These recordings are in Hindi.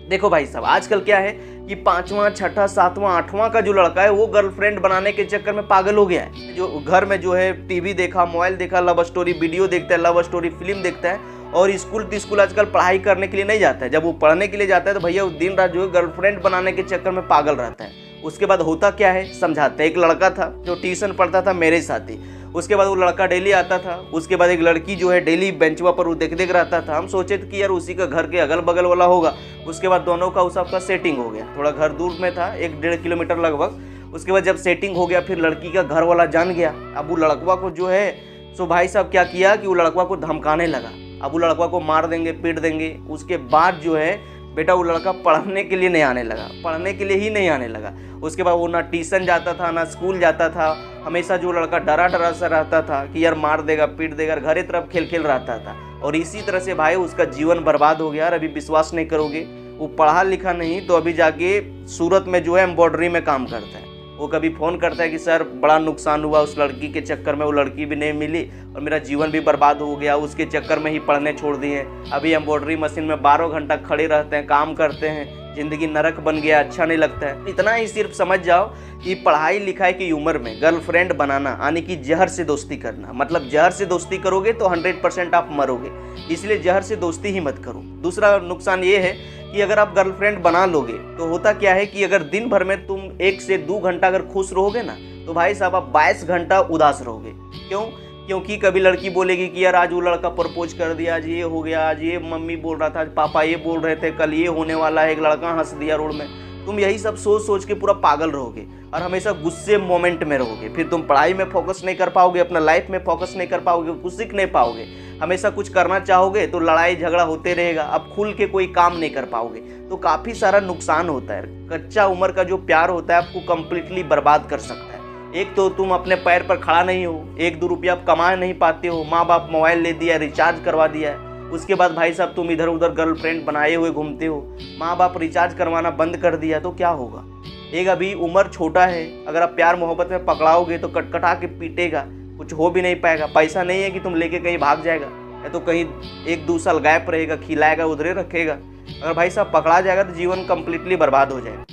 देखो भाई साहब, आजकल क्या है कि 5वां 6ठा 7वां 8वां का जो लड़का है वो गर्लफ्रेंड बनाने के चक्कर में पागल हो गया है। जो घर में जो है टीवी देखा, मोबाइल देखा, लव स्टोरी वीडियो देखता है, लव स्टोरी फिल्म देखता है, और स्कूल आजकल पढ़ाई करने के लिए नहीं जाता है। जब वो पढ़ने के लिए जाता है तो भैया वो दिन रात जो है गर्लफ्रेंड बनाने के चक्कर में पागल रहता है। उसके बाद होता क्या है समझाते हैं। एक लड़का था जो ट्यूशन पढ़ता था मेरे साथ ही, उसके बाद वो लड़का डेली आता था। उसके बाद एक लड़की जो है डेली बेंचवा पर वो देख रहता था। हम सोचे थे कि यार उसी का घर के अगल बगल वाला होगा। उसके बाद दोनों का उस आपका सेटिंग हो गया। थोड़ा घर दूर में था, 1-1.5 किलोमीटर लगभग। उसके बाद जब सेटिंग हो गया फिर लड़की का घर वाला जान गया। अब वो लड़कवा को जो है सो भाई साहब क्या किया कि वो लड़कवा को धमकाने लगा। अब वो लड़कवा को मार देंगे, पीट देंगे। उसके बाद जो है बेटा वो लड़का पढ़ने के लिए नहीं आने लगा, पढ़ने के लिए ही नहीं आने लगा। उसके बाद वो ना ट्यूशन जाता था ना स्कूल जाता था। हमेशा जो लड़का डरा सा रहता था कि यार मार देगा, पीट देगा, घरे तरफ खेल रहता था। और इसी तरह से भाई उसका जीवन बर्बाद हो गया। और अभी विश्वास नहीं करोगे, वो पढ़ा लिखा नहीं तो अभी जाके सूरत में जो है एम्ब्रॉयडरी में काम करता है। वो कभी फ़ोन करता है कि सर बड़ा नुकसान हुआ उस लड़की के चक्कर में, वो लड़की भी नहीं मिली और मेरा जीवन भी बर्बाद हो गया, उसके चक्कर में ही पढ़ने छोड़ दिए। अभी एम्ब्रॉयडरी मशीन में 12 घंटा खड़े रहते हैं, काम करते हैं, ज़िंदगी नरक बन गया, अच्छा नहीं लगता है। इतना ही सिर्फ समझ जाओ कि पढ़ाई लिखाई की उम्र में गर्लफ्रेंड बनाना यानी कि जहर से दोस्ती करना, मतलब जहर से दोस्ती करोगे तो 100% आप मरोगे। इसलिए जहर से दोस्ती ही मत करो। दूसरा नुकसान ये है कि अगर आप गर्लफ्रेंड बना लोगे तो होता क्या है कि अगर दिन भर में तुम 1 से 2 घंटा अगर खुश रहोगे ना तो भाई साहब आप 22 घंटा उदास रहोगे। क्यों? क्योंकि कभी लड़की बोलेगी कि यार आज वो लड़का प्रपोज कर दिया, आज ये हो गया, आज ये मम्मी बोल रहा था, आज पापा ये बोल रहे थे, कल ये होने वाला है, एक लड़का हंस दिया रोड में। तुम यही सब सोच सोच के पूरा पागल रहोगे और हमेशा गुस्से मोमेंट में रहोगे। फिर तुम पढ़ाई में फोकस नहीं कर पाओगे, अपना लाइफ में फोकस नहीं कर पाओगे, कुछ सीख नहीं पाओगे। हमेशा कुछ करना चाहोगे तो लड़ाई झगड़ा होते रहेगा, अब खुल के कोई काम नहीं कर पाओगे। तो काफ़ी सारा नुकसान होता है। कच्चा उम्र का जो प्यार होता है आपको कम्प्लीटली बर्बाद कर सकता है। एक तो तुम अपने पैर पर खड़ा नहीं हो, 1-2 रुपया आप कमा नहीं पाते हो, माँ बाप मोबाइल ले दिया, रिचार्ज करवा दिया है। उसके बाद भाई साहब तुम इधर उधर गर्लफ्रेंड बनाए हुए घूमते हो, माँ बाप रिचार्ज करवाना बंद कर दिया, तो क्या होगा? एक अभी उम्र छोटा है, अगर आप प्यार मोहब्बत में पकड़ाओगे तो कटकटा के पीटेगा, कुछ हो भी नहीं पाएगा। पैसा नहीं है कि तुम लेके कहीं भाग जाएगा या तो कहीं 1-2 साल गायब रहेगा, खिलाएगा उधरे रखेगा। अगर भाई साहब पकड़ा जाएगा तो जीवन कम्प्लीटली बर्बाद हो जाएगा।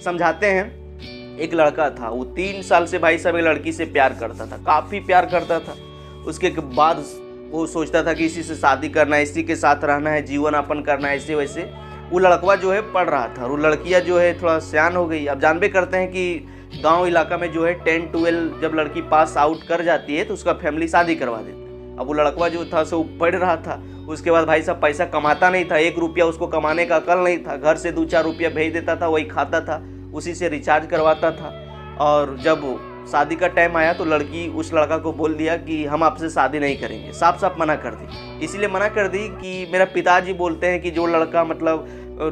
समझाते हैं, एक लड़का था, वो 3 साल से भाई साहब एक लड़की से प्यार करता था, काफ़ी प्यार करता था। उसके बाद वो सोचता था कि इसी से शादी करना है, इसी के साथ रहना है, जीवन यापन करना है, ऐसे वैसे। वो लड़कवा जो है पढ़ रहा था और वो लड़कियाँ जो है थोड़ा सयान हो गई। अब जानबे करते हैं कि गांव इलाका में जो है 10-12 जब लड़की पास आउट कर जाती है तो उसका फैमिली शादी करवा देता है। अब वो लड़कवा जो था सो पढ़ रहा था। उसके बाद भाई साहब पैसा कमाता नहीं था, 1 रुपया उसको कमाने का अकल नहीं था। घर से 2-4 रुपया भेज देता था, वही खाता था, उसी से रिचार्ज करवाता था। और जब शादी का टाइम आया तो लड़की उस लड़का को बोल दिया कि हम आपसे शादी नहीं करेंगे, साफ साफ मना कर दी। इसीलिए मना कर दी कि मेरा पिताजी बोलते हैं कि जो लड़का मतलब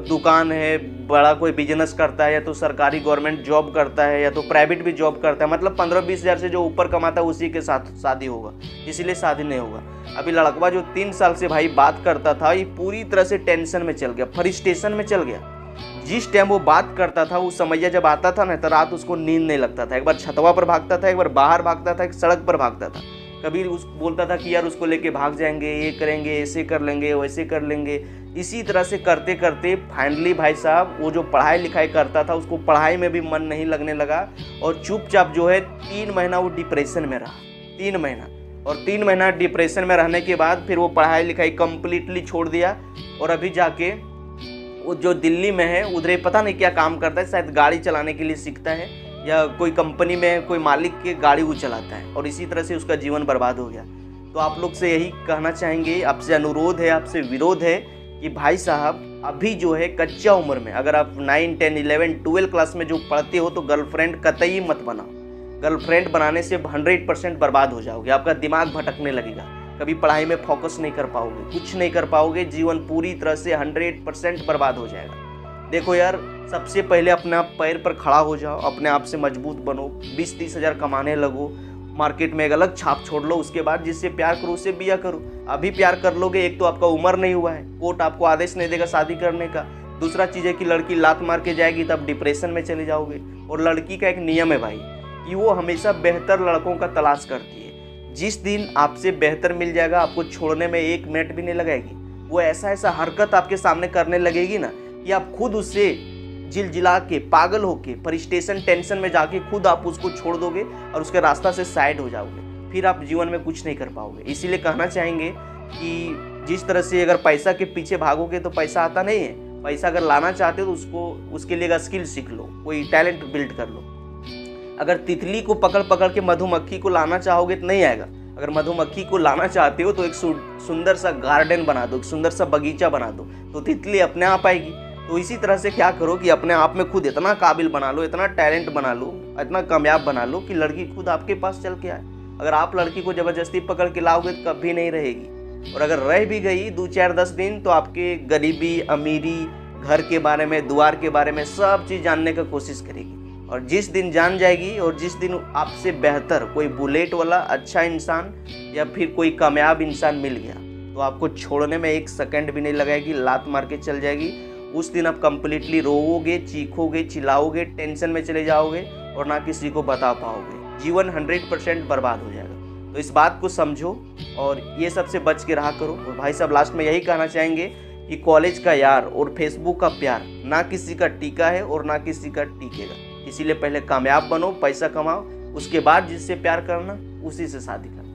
दुकान है, बड़ा कोई बिजनेस करता है, या तो सरकारी गवर्नमेंट जॉब करता है या तो प्राइवेट भी जॉब करता है, मतलब 15-20 हज़ार से जो ऊपर कमाता है उसी के साथ शादी होगा, इसीलिए शादी नहीं होगा। अभी लड़कवा जो 3 साल से भाई बात करता था ये पूरी तरह से टेंशन में चल गया, फ्रस्ट्रेशन में चल गया। जिस टाइम वो बात करता था उस समैया जब आता था ना तो रात उसको नींद नहीं लगता था। एक बार छतवा पर भागता था, एक बार बाहर भागता था, एक सड़क पर भागता था। कभी उस बोलता था कि यार उसको लेके भाग जाएंगे, ये करेंगे, ऐसे कर लेंगे, वैसे कर लेंगे। इसी तरह से करते करते फाइनली भाई साहब वो जो पढ़ाई लिखाई करता था उसको पढ़ाई में भी मन नहीं लगने लगा और चुपचाप जो है 3 महीना वो डिप्रेशन में रहा। 3 महीना, और 3 महीना डिप्रेशन में रहने के बाद फिर वो पढ़ाई लिखाई कम्प्लीटली छोड़ दिया। और अभी जाके वो जो दिल्ली में है उधर पता नहीं क्या काम करता है, शायद गाड़ी चलाने के लिए सीखता है या कोई कंपनी में कोई मालिक के गाड़ी वो चलाता है, और इसी तरह से उसका जीवन बर्बाद हो गया। तो आप लोग से यही कहना चाहेंगे, आपसे अनुरोध है, आपसे विरोध है कि भाई साहब अभी जो है कच्चा उम्र में अगर आप 9, 10, 11, 12 क्लास में जो पढ़ते हो तो गर्लफ्रेंड कतई मत बनाओ। गर्लफ्रेंड बनाने से 100% बर्बाद हो जाओगे, आपका दिमाग भटकने लगेगा, कभी पढ़ाई में फोकस नहीं कर पाओगे, कुछ नहीं कर पाओगे, जीवन पूरी तरह से 100% बर्बाद हो जाएगा। देखो यार, सबसे पहले अपने आप पैर पर खड़ा हो जाओ, अपने आप से मजबूत बनो, 20-30 हज़ार कमाने लगो, मार्केट में एक अलग छाप छोड़ लो। उसके बाद जिससे प्यार करो उससे बिया करो। अभी प्यार कर लोगे, एक तो आपका उम्र नहीं हुआ है, कोर्ट आपको आदेश नहीं देगा शादी करने का। दूसरा चीज़ है कि लड़की लात मार के जाएगी तब डिप्रेशन में चले जाओगे। और लड़की का एक नियम है भाई कि वो हमेशा बेहतर लड़कों का तलाश करती है। जिस दिन आपसे बेहतर मिल जाएगा आपको छोड़ने में 1 मिनट भी नहीं लगेगी। वो ऐसा हरकत आपके सामने करने लगेगी ना कि आप खुद उससे जिलजिला के पागल होके फ्रस्ट्रेशन टेंशन में जाके खुद आप उसको छोड़ दोगे और उसके रास्ता से साइड हो जाओगे, फिर आप जीवन में कुछ नहीं कर पाओगे। इसीलिए कहना चाहेंगे कि जिस तरह से अगर पैसा के पीछे भागोगे तो पैसा आता नहीं है। पैसा अगर लाना चाहते हो तो उसके लिए स्किल सीख लो, कोई टैलेंट बिल्ड कर लो। अगर तितली को पकड़ पकड़ के मधुमक्खी को लाना चाहोगे तो नहीं आएगा। अगर मधुमक्खी को लाना चाहते हो तो एक सुंदर सा गार्डन बना दो, एक सुंदर सा बगीचा बना दो, तो तितली अपने आप आएगी। तो इसी तरह से क्या करो कि अपने आप में खुद इतना काबिल बना लो, इतना टैलेंट बना लो, इतना कामयाब बना लो कि लड़की खुद आपके पास चल के आए। अगर आप लड़की को ज़बरदस्ती पकड़ के लाओगे तो कभी नहीं रहेगी, और अगर रह भी गई 2 4 10 दिन तो आपके गरीबी अमीरी घर के बारे में द्वार के बारे में सब चीज़ जानने का कोशिश करेगी। और जिस दिन जान जाएगी और जिस दिन आपसे बेहतर कोई बुलेट वाला अच्छा इंसान या फिर कोई कामयाब इंसान मिल गया तो आपको छोड़ने में 1 सेकंड भी नहीं लगाएगी, लात मार के चल जाएगी। उस दिन आप कंप्लीटली रोओगे, चीखोगे, चिल्लाओगे, टेंशन में चले जाओगे और ना किसी को बता पाओगे। जीवन 100% बर्बाद हो जाएगा। तो इस बात को समझो और ये सबसे बच के रहा करो। और भाई साहब लास्ट में यही कहना चाहेंगे कि कॉलेज का यार और फेसबुक का प्यार ना किसी का टीका है और ना किसी का टीकेगा। इसीलिए पहले कामयाब बनो, पैसा कमाओ, उसके बाद जिससे प्यार करना उसी से शादी करना।